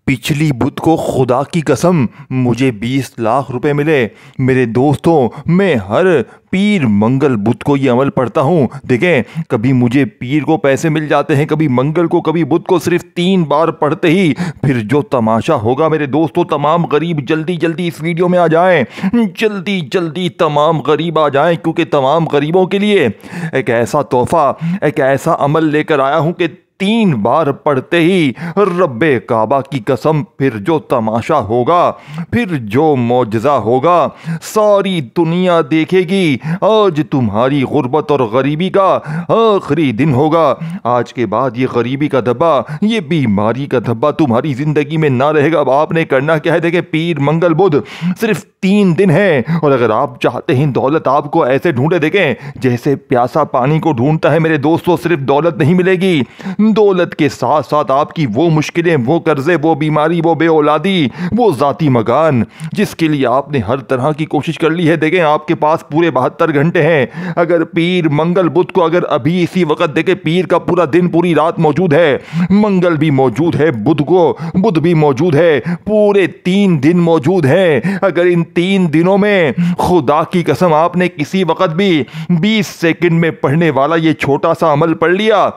पिछली बुध को खुदा की कसम मुझे 20 लाख रुपए मिले। मेरे दोस्तों, मैं हर पीर मंगल बुध को ये अमल पढ़ता हूँ। देखें, कभी मुझे पीर को पैसे मिल जाते हैं, कभी मंगल को, कभी बुध को। सिर्फ 3 बार पढ़ते ही फिर जो तमाशा होगा मेरे दोस्तों, तमाम गरीब जल्दी जल्दी इस वीडियो में आ जाएं, जल्दी जल्दी तमाम गरीब आ जाएं, क्योंकि तमाम गरीबों के लिए एक ऐसा तोहफा, एक ऐसा अमल लेकर आया हूँ कि 3 बार पढ़ते ही रब्बे काबा की कसम फिर जो तमाशा होगा, फिर जो मौजज़ा होगा, सारी दुनिया देखेगी। आज तुम्हारी गुर्बत और गरीबी का आखिरी दिन होगा। आज के बाद ये गरीबी का धब्बा, ये बीमारी का धब्बा तुम्हारी ज़िंदगी में ना रहेगा। अब आपने करना क्या है? देखें, पीर मंगल बुध सिर्फ 3 दिन है, और अगर आप चाहते हैं दौलत आपको ऐसे ढूंढे, देखें जैसे प्यासा पानी को ढूंढता है मेरे दोस्तों, सिर्फ दौलत नहीं मिलेगी। दौलत के साथ साथ आपकी वो मुश्किलें, वो कर्जे, वो बीमारी, वो बेऔलादी, वो जाती मकान जिसके लिए आपने हर तरह की कोशिश कर ली है। देखें, आपके पास पूरे 72 घंटे हैं। अगर पीर मंगल बुध को, अगर अभी इसी वक्त देखें, पीर का पूरा दिन पूरी रात मौजूद है, मंगल भी मौजूद है, बुध भी मौजूद है, पूरे 3 दिन मौजूद है। अगर इन 3 दिनों में खुदा की कसम आपने किसी वक्त भी 20 सेकंड में पढ़ने वाला ये छोटा सा अमल पढ़ लिया,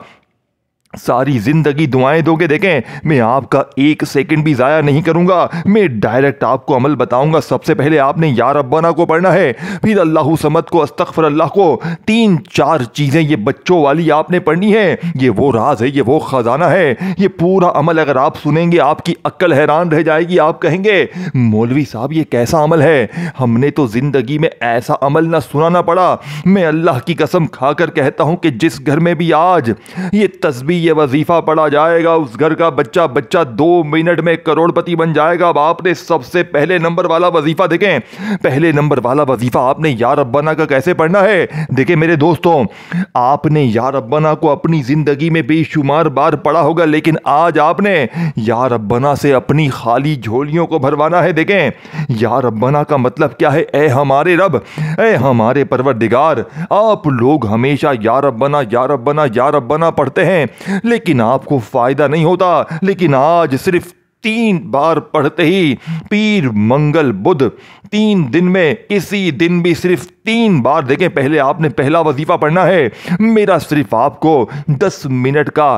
सारी जिंदगी दुआएं दोगे। देखें, मैं आपका 1 सेकंड भी जाया नहीं करूंगा, मैं डायरेक्ट आपको अमल बताऊंगा। सबसे पहले आपने या रब्बाना को पढ़ना है, फिर अल्लाहु समद को, अस्तगफिर अल्लाह को। 3-4 चीजें ये बच्चों वाली आपने पढ़नी है। ये वो राज है, ये वो खजाना है। ये पूरा अमल अगर आप सुनेंगे आपकी अक्ल हैरान रह जाएगी। आप कहेंगे, मौलवी साहब ये कैसा अमल है? हमने तो जिंदगी में ऐसा अमल ना सुना ना पड़ा। मैं अल्लाह की कसम खाकर कहता हूं कि जिस घर में भी आज ये तस्बीह, ये वजीफा पढ़ा जाएगा, उस घर का बच्चा 2 मिनट में करोड़पति बन जाएगा। अब आपने सबसे पहले नंबर वाला वजीफा, देखें पहले नंबर वाला वजीफा आपने या रब्बाना का कैसे पढ़ना है। देखें मेरे दोस्तों, आपने या रब्बाना को अपनी जिंदगी में बेशुमार बार पढ़ा होगा, लेकिन आज आपने या रब्बाना से अपनी खाली झोलियों को भरवाना है। देखें, या रब्बाना का मतलब क्या है? ए हमारे रब, ए हमारे परवरदिगार। आप लोग हमेशा या रब्बाना, या रब्बाना, या रब्बाना पढ़ते हैं, लेकिन आपको फायदा नहीं होता। लेकिन आज सिर्फ 3 बार पढ़ते ही पीर मंगल बुध, 3 दिन में किसी दिन भी सिर्फ 3 बार, देखें पहले आपने पहला वजीफा पढ़ना है। मेरा सिर्फ आपको 10 मिनट का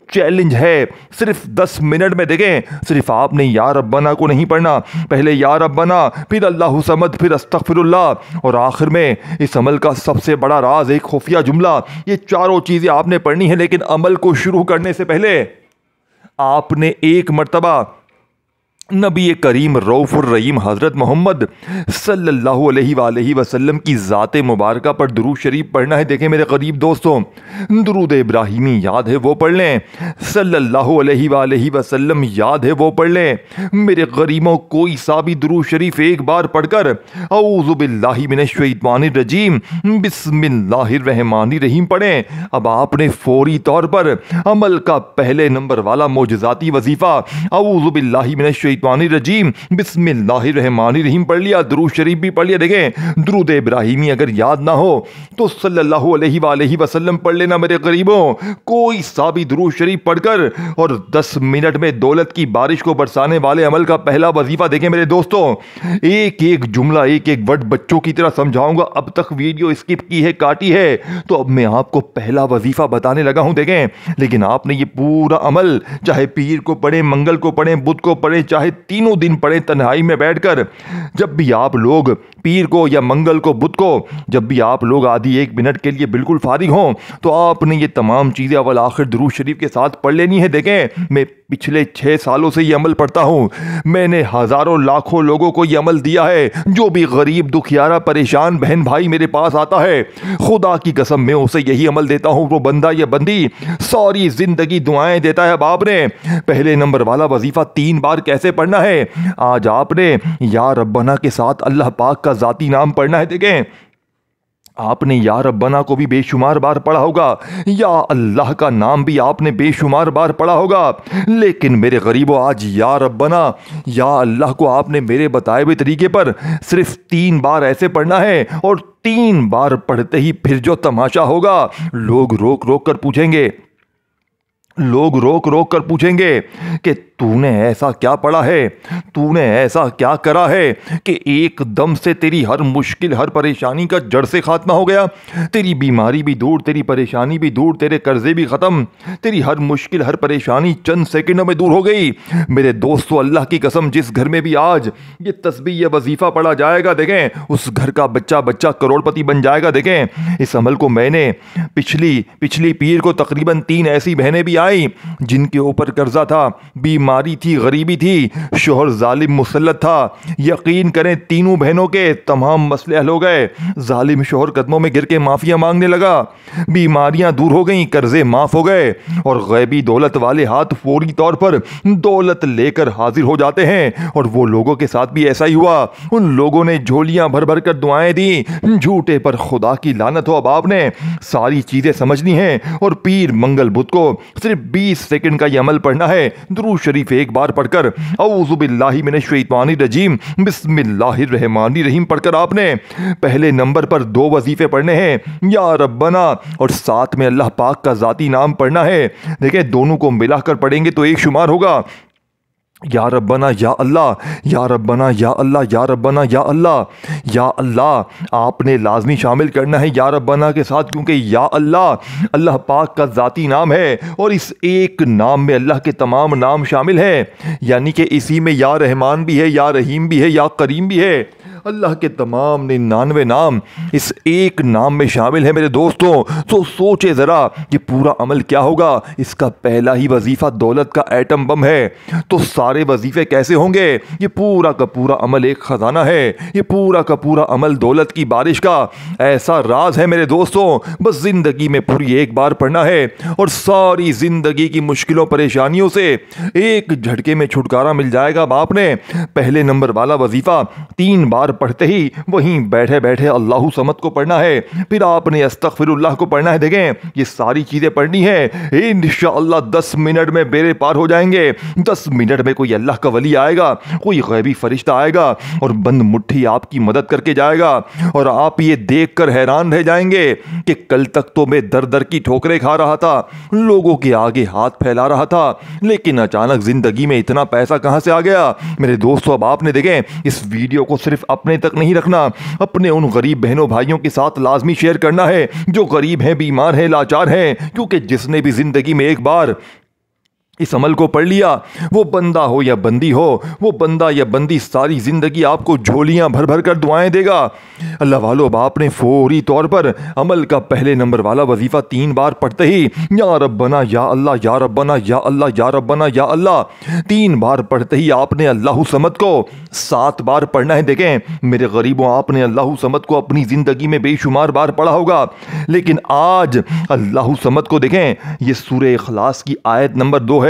चैलेंज है, सिर्फ 10 मिनट में। देखें, सिर्फ आपने या रब्बाना को नहीं पढ़ना, पहले या रब्बाना, फिर अल्लाहु समद, फिर अस्तगफिरुल्लाह, और आखिर में इस अमल का सबसे बड़ा राज, एक खुफिया जुमला। ये चारों चीजें आपने पढ़नी है, लेकिन अमल को शुरू करने से पहले आपने एक मर्तबा नबी करीम रऊफ़ुर रहीम हज़रत मोहम्मद सल्लल्लाहु अलैहि वसल्लम की ज़ात मुबारका पर दुरूद शरीफ पढ़ना है। देखें मेरे करीब दोस्तों, दुरूद इब्राहिमी याद है वो पढ़ लें, सल्लल्लाहु अलैहि वसल्लम याद है वो पढ़ लें। मेरे गरीबों, कोई सा भी दुरूद शरीफ एक बार पढ़कर औज़ु बिल्लाहि मिनश शैतानिर रजीम बिस्मिल्लाहिर रहमानिर रहीम पढ़ें। अब आपने फौरी तौर पर अमल का पहले नंबर वाला मोजज़ाती वजीफ़ा औज़ु बिल्लाहि मिनश रजीम बिस्मिल्लाहिर्रहमानिर्रहीम पढ़ लिया, दुरूद शरीफ भी पढ़ लिया। देखें, दुरूद इब्राहिमी अगर याद ना हो तो सल्लल्लाहु अलैहि वसल्लम पढ़ लेना मेरे गरीबों। कोई सा भी दुरूद शरीफ पढ़कर और 10 मिनट में दौलत की बारिश को बरसाने वाले अमल का पहला वजीफा। देखें मेरे दोस्तों, एक एक जुमला, एक एक वर्ड बच्चों की तरह समझाऊंगा। अब तक वीडियो स्किप की है, काटी है, तो अब मैं आपको पहला वजीफा बताने लगा हूं। देखें, लेकिन आपने ये पूरा अमल, चाहे पीर को पढ़े, मंगल को पढ़े, बुध को पढ़े, चाहे तीनों दिन पढ़े तन्हाई में बैठकर, जब भी आप लोग पीर को या मंगल को, बुध को, जब भी आप लोग आधी 1 मिनट के लिए बिल्कुल फारिग हों, तो आपने ये तमाम चीजें अव्वल आखिर दुरूद शरीफ के साथ पढ़ लेनी है। देखें, मैं पिछले 6 सालों से ये अमल पढ़ता हूं। मैंने हजारों लाखों लोगों को ये अमल दिया है। जो भी गरीब, दुखियारा, परेशान बहन भाई मेरे पास आता है, खुदा की कसम मैं उसे यही अमल देता हूं। वो बंदा या बंदी सारी जिंदगी दुआएं देता है। अब आपने पहले नंबर वाला वजीफा 3 बार कैसे पढ़ना है? आज आपने या रब्बाना के साथ अल्लाह पाक का जाती नाम पढ़ना है। देखें, आपने या रब्बाना को भी बेशुमार बार पढ़ा होगा, या अल्लाह का नाम भी आपने बेशुमार बार पढ़ा होगा, लेकिन मेरे गरीबों, आज या रब्बाना, या अल्लाह को आपने मेरे बताए हुए तरीके पर सिर्फ 3 बार ऐसे पढ़ना है। और 3 बार पढ़ते ही फिर जो तमाशा होगा, लोग रोक रोक कर पूछेंगे कि तूने ऐसा क्या पढ़ा है, तूने ऐसा क्या करा है कि एकदम से तेरी हर मुश्किल, हर परेशानी का जड़ से खात्मा हो गया। तेरी बीमारी भी दूर, तेरी परेशानी भी दूर, तेरे कर्जे भी ख़त्म, तेरी हर मुश्किल, हर परेशानी चंद सेकंडों में दूर हो गई। मेरे दोस्तों, अल्लाह की कसम, जिस घर में भी आज ये तस्बीह, ये वजीफ़ा पढ़ा जाएगा, देखें उस घर का बच्चा बच्चा करोड़पति बन जाएगा। देखें, इस अमल को मैंने पिछली पीर को तकरीबन 3 ऐसी बहनें भी आई जिनके ऊपर कर्जा था, बीमारी थी, गरीबी थी, शोहर जालिम मुसल्लत था। यकीन करें, तीनों बहनों के तमाम मसले हल हो गए। जालिम शोहर कदमों में गिर के माफिया मांगने लगा, बीमारियां दूर हो गई, कर्जे माफ हो गए और गैबी दौलत वाले हाथ फौरी तौर पर दौलत लेकर हाजिर हो जाते हैं। और वो लोगों के साथ भी ऐसा ही हुआ। उन लोगों ने झोलियां भर भर कर दुआएं दी, झूठे पर खुदा की लानत हो। अब आपने सारी चीजें समझनी है और पीर मंगल बुध को सिर्फ 20 सेकंड का यह अमल पढ़ना है। दुरूद शरीफ एक बार पढ़कर औज़ु बिल्लाहि मिनश शैतानिर रजीम बिस्मिल्लाहिर रहमानिर रहीम पढ़कर आपने पहले नंबर पर 2 वजीफे पढ़ने हैं, या रब्बना, और साथ में अल्लाह पाक का जाती नाम पढ़ना है। देखिए, दोनों को मिलाकर पढ़ेंगे तो एक शुमार होगा, या रब्बना या अल्लाह, या रब्बना या अल्लाह, या रब्बना या अल्लाह, या अल्लाह आपने लाजमी शामिल करना है या रब्बना के साथ, क्योंकि या अल्लाह अल्लाह पाक का ज़ाती नाम है और इस एक नाम में अल्लाह के तमाम नाम शामिल हैं। यानी कि इसी में या रहमान भी है, या रहीम भी है, या करीम भी है। अल्लाह के तमाम 99 नाम इस एक नाम में शामिल है मेरे दोस्तों। तो सोचे ज़रा ये पूरा अमल क्या होगा। इसका पहला ही वजीफ़ा दौलत का एटम बम है। तो सारे वजीफ़े कैसे होंगे। ये पूरा का पूरा अमल एक ख़जाना है। ये पूरा का पूरा अमल दौलत की बारिश का ऐसा राज है मेरे दोस्तों। बस ज़िंदगी में पूरी एक बार पढ़ना है और सारी ज़िंदगी की मुश्किलों परेशानियों से एक झटके में छुटकारा मिल जाएगा। अब आपने पहले नंबर वाला वजीफ़ा 3 बार पढ़ते ही वहीं बैठे बैठे अल्लाहु समद को पढ़ना है। फिर आपने अस्तगफिरुल्लाह को पढ़ना है। देखें, ये सारी चीज़ें पढ़नी है। इंशाअल्लाह 10 मिनट में बेरे पार हो जाएंगे। 10 मिनट में कोई अल्लाह का वली आएगा, कोई गैबी फरिश्ता आएगा और बंद मुट्ठी आपकी मदद करके जाएगा। और आप ये देखकर हैरान रह जाएंगे कि कल तक तो मैं दर दर की ठोकरें खा रहा था, लोगों के आगे हाथ फैला रहा था, लेकिन अचानक जिंदगी में इतना पैसा कहां से आ गया। मेरे दोस्तों, अब आपने देखें इस वीडियो को सिर्फ अपने तक नहीं रखना, अपने उन गरीब बहनों भाइयों के साथ लाजमी शेयर करना है जो गरीब हैं, बीमार हैं, लाचार हैं। क्योंकि जिसने भी जिंदगी में एक बार इस अमल को पढ़ लिया, वो बंदा हो या बंदी हो, वो बंदा या बंदी सारी जिंदगी आपको झोलियां भर भर कर दुआएं देगा। अल्लाह वालों, अब आपने फौरी तौर पर अमल का पहले नंबर वाला वजीफा 3 बार पढ़ते ही या रब्बना या अल्लाह, या रब्बना या अल्लाह, या रब्बना या अल्लाह 3 बार पढ़ते ही आपने अल्लाहु समद को 7 बार पढ़ना है। देखें मेरे गरीबों, आपने अल्लाहु समद को अपनी जिंदगी में बेशुमार बार पढ़ा होगा, लेकिन आज अल्लाहु समद को देखें, ये सूरह इखलास की आयत नंबर 2 है।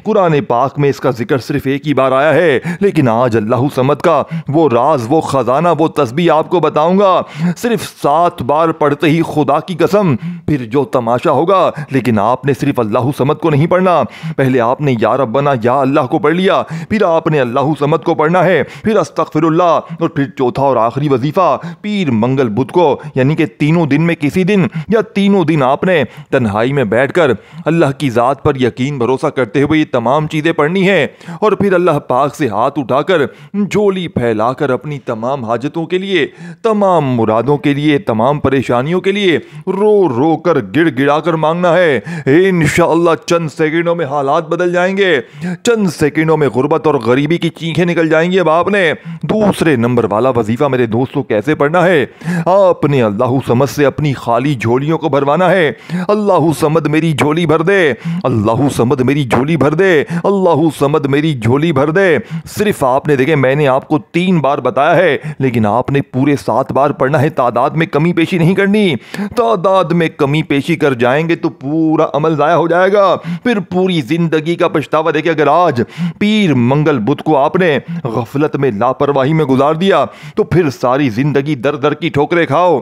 कुरान पाक में इसका जिक्र सिर्फ एक ही बार आया है, लेकिन आज अल्लाहु समद का वो राज, वो खजाना, वो तस्बीह आपको बताऊंगा। सिर्फ 7 बार पढ़ते ही खुदा की कसम फिर जो तमाशा होगा। लेकिन आपने सिर्फ अल्लाहु समद को नहीं पढ़ना, पहले आपने या रब्बना या अल्लाह को पढ़ लिया, फिर आपने अल्लाहु समद को पढ़ना है, फिर अस्तगफिरुल्लाह, और फिर चौथा और आखिरी वजीफा पीर मंगल बुध को, यानी कि तीनों दिन में किसी दिन या तीनों दिन आपने तन्हाई में बैठकर अल्लाह की ज़ात पर यकीन भरोसा करते हुए ये तमाम चीज़ें पढ़नी है। और फिर अल्लाह पाक से हाथ उठाकर झोली फैलाकर अपनी तमाम हाजतों के लिए, तमाम मुरादों के लिए, तमाम परेशानियों के लिए रो रो कर गिड़गिड़ा कर मांगना है। इंशाअल्लाह चंद सेकंडों में हालात बदल जाएंगे, चंद सेकंडों में गुर्बत और गरीबी की चीखें निकल जाएंगी। अब आपने दूसरे नंबर वाला वजीफा मेरे दोस्तों कैसे पढ़ना है। आपने अल्लाहु समद से अपनी खाली झोलियों को भरवाना है। अल्लाहु समद मेरी झोली भर दे, अल्लाहु समद मेरी झोली भर दे, अल्लाहु समद मेरी झोली भर दे। सिर्फ आपने देखे, मैंने आपको 3 बार बताया है, लेकिन आपने पूरे 7 बार पढ़ना है। तादाद में कमी पेशी नहीं करनी, तादाद में कमी पेशी कर जाएंगे तो पूरा अमल जाया हो जाएगा, फिर पूरी जिंदगी का पछतावा। देखिए, अगर आज पीर मंगल बुध को आपने गफलत में, लापरवाही में गुजार दिया तो फिर सारी जिंदगी दर दर की ठोकरें खाओ,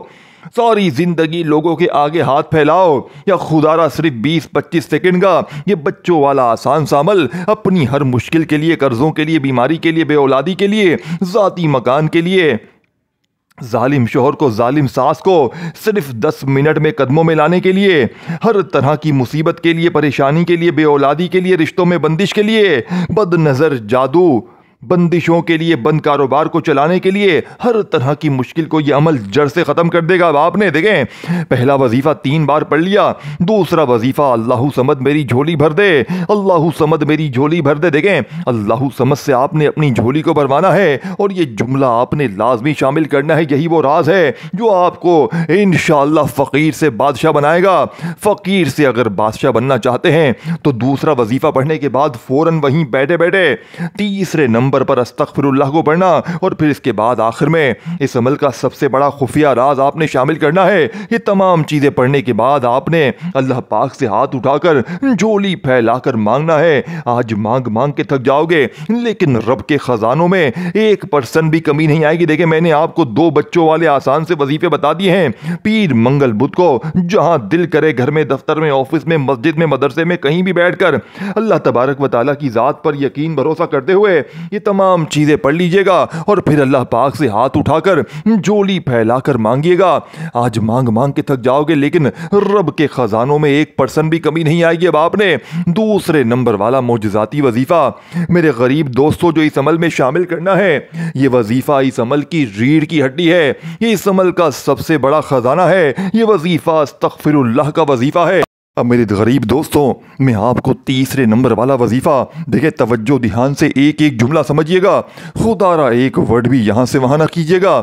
सारी जिंदगी लोगों के आगे हाथ फैलाओ, या खुदारा सिर्फ 20-25 सेकंड का ये बच्चों वाला आसान सा अमल अपनी हर मुश्किल के लिए, कर्जों के लिए, बीमारी के लिए, बेऔलादी के लिए, जाती मकान के लिए, जालिम शोहर को, जालिम सास को सिर्फ 10 मिनट में कदमों में लाने के लिए, हर तरह की मुसीबत के लिए, परेशानी के लिए, बेऔलादी के लिए, रिश्तों में बंदिश के लिए, बदनजर, जादू, बंदिशों के लिए, बंद कारोबार को चलाने के लिए, हर तरह की मुश्किल को यह अमल जड़ से ख़त्म कर देगा। अब आपने देखें, पहला वजीफ़ा 3 बार पढ़ लिया, दूसरा वजीफ़ा अल्लाहु समद मेरी झोली भर दे, अल्लाहु समद मेरी झोली भर दे। देखें, अल्लाहु समद से आपने अपनी झोली को भरवाना है और ये जुमला आपने लाजमी शामिल करना है। यही वो राज है जो आपको इंशाअल्लाह फ़कीर से बादशाह बनाएगा। फ़कीर से अगर बादशाह बनना चाहते हैं तो दूसरा वजीफ़ा पढ़ने के बाद फ़ौरन वहीं बैठे बैठे तीसरे नंबर पर अस्तगफिरुल्लाह को पढ़ना और फिर इसके बाद आखिर में इस अमल का सबसे बड़ा खुफिया राज आपने शामिल करना है। ये तमाम चीजें पढ़ने के बाद आपने अल्लाह पाक से हाथ उठाकर झोली फैलाकर मांगना है। आज मांग मांग के थक जाओगे, लेकिन रब के खजानों में 1% भी कमी नहीं आएगी। देखिए, मैंने आपको 2 बच्चों वाले आसान से वजीफे बता दिए हैं। पीर मंगल बुध को जहां दिल करे, घर में, दफ्तर में, ऑफिस में, मस्जिद में, मदरसे में, कहीं भी बैठकर अल्लाह तबारक व तआला की जात पर यकीन भरोसा करते हुए ये तमाम चीजें पढ़ लीजिएगा और फिर अल्लाह पाक से हाथ उठाकर झोली फैलाकर मांगिएगा। आज मांग मांग के थक जाओगे, लेकिन रब के खजानों में 1% भी कमी नहीं आएगी। अब आपने दूसरे नंबर वाला मोजज़ाती वजीफा मेरे गरीब दोस्तों जो इस अमल में शामिल करना है, ये वजीफा इस अमल की रीढ़ की हड्डी है, ये इस अमल का सबसे बड़ा खजाना है। ये वजीफा अस्तगफिरुल्लाह का वजीफा है। अब मेरे गरीब दोस्तों, मैं आपको तीसरे नंबर वाला वजीफा, देखिए तवज्जो ध्यान से एक एक जुमला समझिएगा, खुदारा एक वर्ड भी यहां से वहां ना कीजिएगा।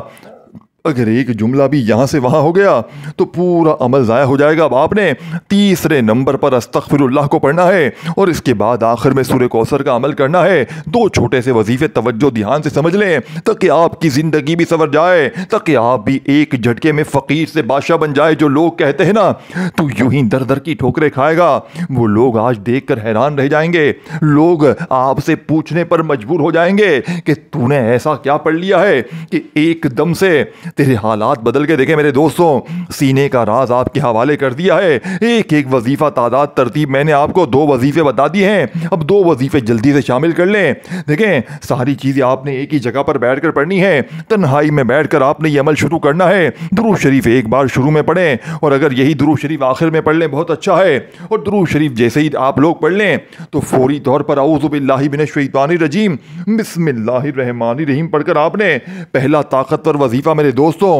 अगर एक जुमला भी यहाँ से वहाँ हो गया तो पूरा अमल ज़ाया हो जाएगा। अब आपने तीसरे नंबर पर अस्तगफिरुल्लाह को पढ़ना है और इसके बाद आखिर में सूरह कौसर का अमल करना है। 2 छोटे से वजीफे तवज्जो ध्यान से समझ लें ताकि आपकी ज़िंदगी भी संवर जाए, ताकि आप भी एक झटके में फ़कीर से बादशाह बन जाए। जो लोग कहते हैं ना तू यूं ही दर दर की ठोकरें खाएगा, वो लोग आज देख कर हैरान रह जाएंगे। लोग आपसे पूछने पर मजबूर हो जाएंगे कि तूने ऐसा क्या पढ़ लिया है कि एकदम से तेरे हालात बदल के। देखे मेरे दोस्तों, सीने का राज आपके हवाले कर दिया है। एक एक वजीफा तादाद तरतीब मैंने आपको 2 वजीफे बता दिए हैं। अब 2 वजीफे जल्दी से शामिल कर लें। देखें, सारी चीजें आपने एक ही जगह पर बैठकर पढ़नी है। तन्हाई में बैठकर आपने ये अमल शुरू करना है। दुरूद शरीफ एक बार शुरू में पढ़ें और अगर यही दुरूद शरीफ आखिर में पढ़ लें बहुत अच्छा है। और दुरूद शरीफ जैसे ही आप लोग पढ़ लें तो फौरी तौर पर औज़ु बिल्लाहि मिनश शैतानिर रजीम बिस्मिल्लाहिर रहमानिर रहीम पढ़कर आपने पहला ताकतवर वजीफा मेरे दोस्तों,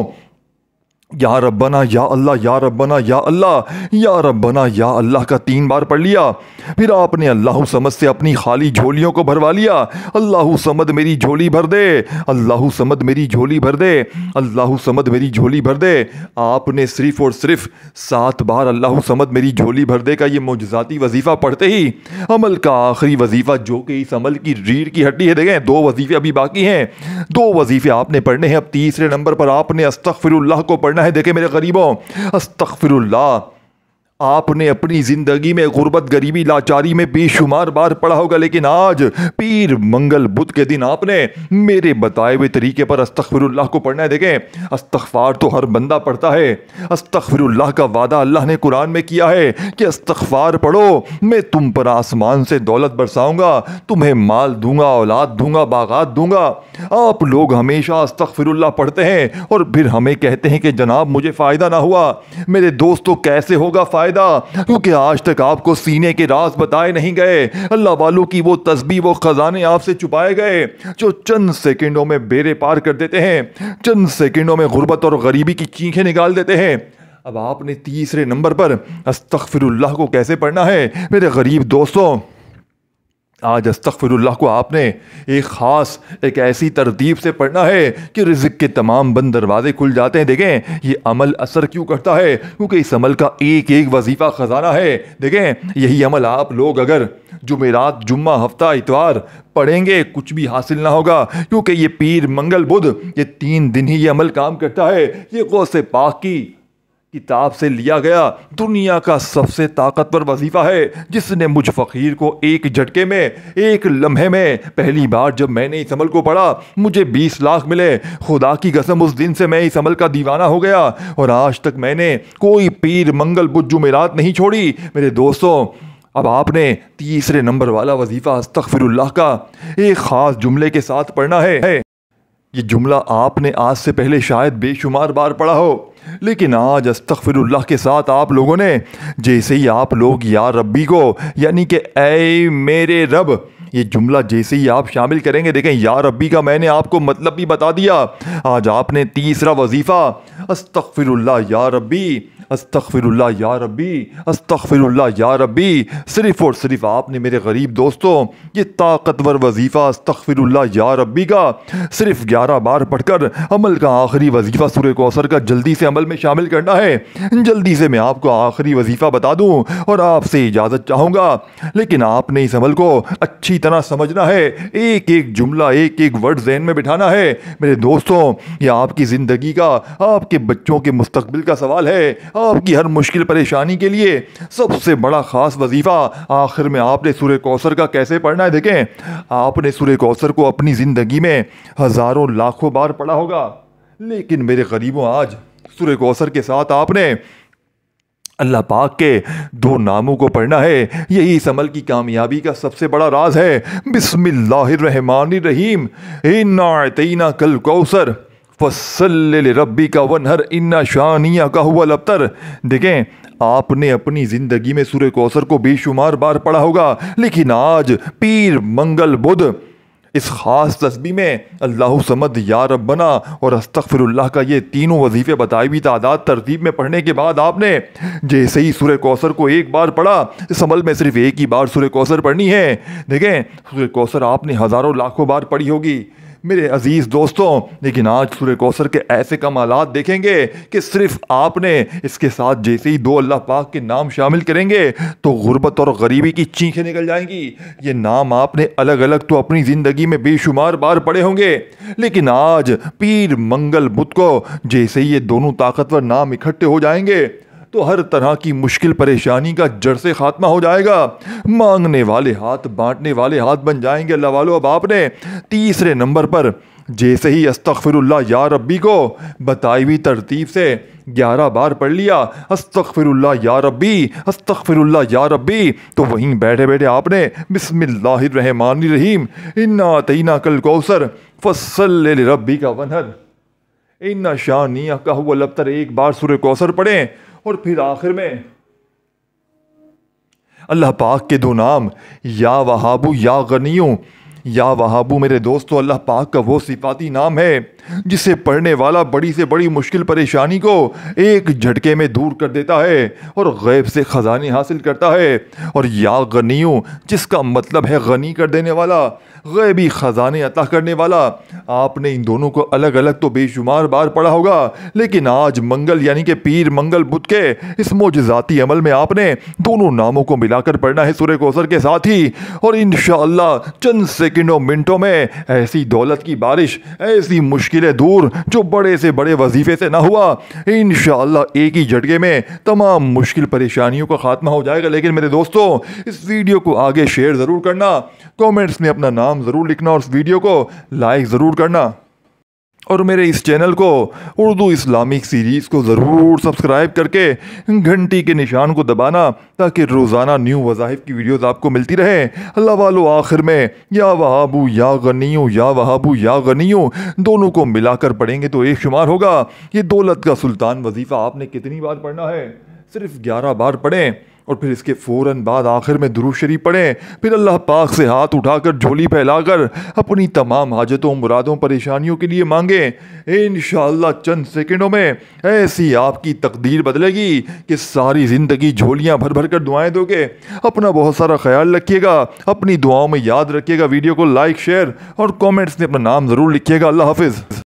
या रब्बना या अल्लाह, या रब्बना या अल्लाह, या रब्बना या अल्लाह का 3 बार पढ़ लिया। फिर आपने अल्लाहु समद से अपनी खाली झोलियों को भरवा लिया। अल्लाहु समद मेरी झोली भर दे, अल्लाहु समद मेरी झोली भर दे, अल्लाहु समद मेरी झोली भर दे। आपने सिर्फ और सिर्फ 7 बार अल्लाहु समद मेरी झोली भर दे का ये मोजज़ाती वजीफ़ा पढ़ते ही अमल का आखिरी वजीफ़ा, जो कि इस अमल की रीढ़ की हड्डी है, देखें 2 वजीफ़े अभी बाकी हैं। 2 वजीफ़े आपने पढ़ने हैं। अब तीसरे नंबर पर आपने अस्तगफिरुल्लाह को पढ़ना है। देखे मेरे गरीबों, अस्तगफिरुल्लाह आपने अपनी जिंदगी में गुर्बत, गरीबी, लाचारी में बेशुमार बार पढ़ा होगा, लेकिन आज पीर मंगल बुध के दिन आपने मेरे बताए हुए तरीके पर अस्तगफिरुल्लाह को पढ़ना है। देखें, अस्तगफार तो हर बंदा पढ़ता है। अस्तगफिरुल्लाह का वादा अल्लाह ने कुरान में किया है कि अस्तगफार पढ़ो, मैं तुम पर आसमान से दौलत बरसाऊंगा, तुम्हें माल दूंगा, औलाद दूंगा, बागात दूंगा। आप लोग हमेशा अस्तगफिरुल्लाह पढ़ते हैं और फिर हमें कहते हैं कि जनाब मुझे फ़ायदा ना हुआ। मेरे दोस्तों, कैसे होगा फ़ायदा? क्योंकि आज तक आपको सीने के राज बताए नहीं गए। अल्लाह वालों की वो तस्बीह, वो खजाने आपसे छुपाए गए जो चंद सेकंडों में बेड़े पार कर देते हैं, चंद सेकंडों में गुर्बत और गरीबी की चीखें निकाल देते हैं। अब आपने तीसरे नंबर पर अस्तगफिरुल्लाह को कैसे पढ़ना है मेरे गरीब दोस्तों? आज अस्तगफिरुल्लाह को आपने एक ख़ास, एक ऐसी तरतीब से पढ़ना है कि रिज़्क़ के तमाम बंद दरवाजे खुल जाते हैं। देखें, ये अमल असर क्यों करता है? क्योंकि इस अमल का एक एक वजीफ़ा ख़जाना है। देखें, यही अमल आप लोग अगर जुमेरात, जुम्मा, हफ्ता, इतवार पढ़ेंगे, कुछ भी हासिल ना होगा, क्योंकि ये पीर मंगल बुध, ये 3 दिन ही ये अमल काम करता है। ये गौसे पाक की किताब से लिया गया दुनिया का सबसे ताकतवर वजीफा है, जिसने मुझ फ़कीर को एक झटके में, एक लम्हे में, पहली बार जब मैंने इस अमल को पढ़ा मुझे 20 लाख मिले। खुदा की कसम, उस दिन से मैं इस अमल का दीवाना हो गया और आज तक मैंने कोई पीर मंगल बुध जुमेरात नहीं छोड़ी। मेरे दोस्तों, अब आपने तीसरे नंबर वाला वजीफा अस्तगफिरुल्लाह का एक ख़ास जुमले के साथ पढ़ना है। ये जुमला आपने आज से पहले शायद बेशुमार बार पढ़ा हो, लेकिन आज अस्तगफिरुल्लाह के साथ आप लोगों ने जैसे ही आप लोग या रब्बी को यानी कि ऐ मेरे रब ये जुमला जैसे ही आप शामिल करेंगे, देखें या रब्बी का मैंने आपको मतलब भी बता दिया। आज आपने तीसरा वजीफ़ा अस्तगफिरुल्लाह या रब्बी, अस्तगफिरुल्लाह या रब्बी, अस्तगफिरुल्लाह या रब्बी, सिर्फ़ और सिर्फ आपने मेरे गरीब दोस्तों ये ताकतवर वजीफ़ा अस्तगफिरुल्लाह या रब्बी का सिर्फ 11 बार पढ़कर अमल का आखिरी वजीफ़ा सूरह कौसर का जल्दी से अमल में शामिल करना है। जल्दी से मैं आपको आखिरी वजीफ़ा बता दूं और आपसे इजाज़त चाहूँगा, लेकिन आपने इस अमल को अच्छी तरह समझना है, एक एक जुमला एक एक वर्ड ज़हन में बिठाना है। मेरे दोस्तों यह आपकी ज़िंदगी का, आपके बच्चों के मुस्तकबिल का सवाल है, आपकी हर मुश्किल परेशानी के लिए सबसे बड़ा ख़ास वजीफ़ा आखिर में आपने सूरह कौसर का कैसे पढ़ना है। देखें आपने सूरह कौसर को अपनी ज़िंदगी में हज़ारों लाखों बार पढ़ा होगा, लेकिन मेरे गरीबों आज सूरह कौसर के साथ आपने अल्लाह पाक के 2 नामों को पढ़ना है। यही इस अमल की कामयाबी का सबसे बड़ा राज है। बिस्मिल्लाहिर्रहमानिर्रहीम, इन्ना अतैना कल कौसर फसल्लि लिरब्बिका वन्हर इन्ना शानियका हुवल अब्तर। देखें आपने अपनी ज़िंदगी में सूरह कौसर को बेशुमार बार पढ़ा होगा, लेकिन आज पीर मंगल बुध इस ख़ास तस्बीह में अल्लाह समद या रब्बना और अस्तगफिरुल्लाह का ये तीनों वजीफ़े बताई हुई तादाद तरतीब में पढ़ने के बाद आपने जैसे ही सूरह कौसर को एक बार पढ़ा, इस अमल में सिर्फ एक ही बार सूरह कौसर पढ़नी है। देखें सूरह कौसर आपने हज़ारों लाखों बार पढ़ी होगी मेरे अजीज़ दोस्तों, लेकिन आज सूरह कौसर के ऐसे कमालात देखेंगे कि सिर्फ आपने इसके साथ जैसे ही 2 अल्लाह पाक के नाम शामिल करेंगे तो गुर्बत और गरीबी की चीखें निकल जाएंगी। ये नाम आपने अलग अलग तो अपनी ज़िंदगी में बेशुमार बार पढ़े होंगे, लेकिन आज पीर मंगल बुध को जैसे ही ये दोनों ताकतवर नाम इकट्ठे हो जाएंगे तो हर तरह की मुश्किल परेशानी का जड़ से खात्मा हो जाएगा। मांगने वाले हाथ बांटने वाले हाथ बन जाएंगे। अल्लाह वालों अब आपने तीसरे नंबर पर जैसे ही अस्तगफिरुल्लाह या रब्बी को बताई हुई तरतीब से 11 बार पढ़ लिया, अस्तगफिरुल्लाह या रब्बी, अस्तगफिरुल्लाह या रब्बी, तो वहीं बैठे बैठे आपने बिस्मिल्लाहिर्रहमानिर्रहीम इन्ना अतैना कल कौसर फसल्लि लिरब्बिका वन्हर इन्ना शानियका हुवल अब्तर एक बार सूरह कौसर पढ़ें और फिर आखिर में अल्लाह पाक के 2 नाम या वहाबू या गनियू। या वहाबू मेरे दोस्तों अल्लाह पाक का वो सिफाती नाम है जिसे पढ़ने वाला बड़ी से बड़ी मुश्किल परेशानी को एक झटके में दूर कर देता है और गैब से ख़जाने हासिल करता है। और या गनियू जिसका मतलब है गनी कर देने वाला, गैबी ख़जाने अता करने वाला। आपने इन दोनों को अलग अलग तो बेशुमार बार पढ़ा होगा, लेकिन आज मंगल यानी कि पीर मंगल बुध के इस मोजज़ाती अमल में आपने दोनों नामों को मिलाकर पढ़ना है सूरह कौसर के साथ ही। और इंशाअल्लाह चंद सेकंडों मिनटों में ऐसी दौलत की बारिश, ऐसी मुश्किलें दूर जो बड़े से बड़े वजीफे से ना हुआ, इंशाअल्लाह एक ही झटके में तमाम मुश्किल परेशानियों का खात्मा हो जाएगा। लेकिन मेरे दोस्तों इस वीडियो को आगे शेयर ज़रूर करना, कमेंट्स में अपना नाम ज़रूर लिखना और इस वीडियो को लाइक ज़रूर करना, और मेरे इस चैनल को उर्दू इस्लामिक सीरीज़ को ज़रूर सब्सक्राइब करके घंटी के निशान को दबाना ताकि रोज़ाना न्यू वज़ाइफ की वीडियोज़ आपको मिलती रहे। अल्लाह वालों आखिर में या वहाबू या गनियू, या वहाबू या गनियू दोनों को मिलाकर पढ़ेंगे तो एक शुमार होगा। ये दौलत का सुल्तान वजीफ़ा आपने कितनी बार पढ़ना है? सिर्फ 11 बार पढ़ें और फिर इसके फ़ौरन बाद आखिर में दुरूद शरीफ पढ़ें। फिर अल्लाह पाक से हाथ उठाकर झोली फैलाकर अपनी तमाम हाजतों, मुरादों, परेशानियों के लिए मांगें। इंशाअल्लाह चंद सेकंडों में ऐसी आपकी तकदीर बदलेगी कि सारी ज़िंदगी झोलियाँ भर भर कर दुआएँ दोगे। अपना बहुत सारा ख्याल रखिएगा, अपनी दुआओं में याद रखिएगा। वीडियो को लाइक, शेयर और कॉमेंट्स में अपना नाम ज़रूर लिखिएगा। अल्लाह हाफिज़।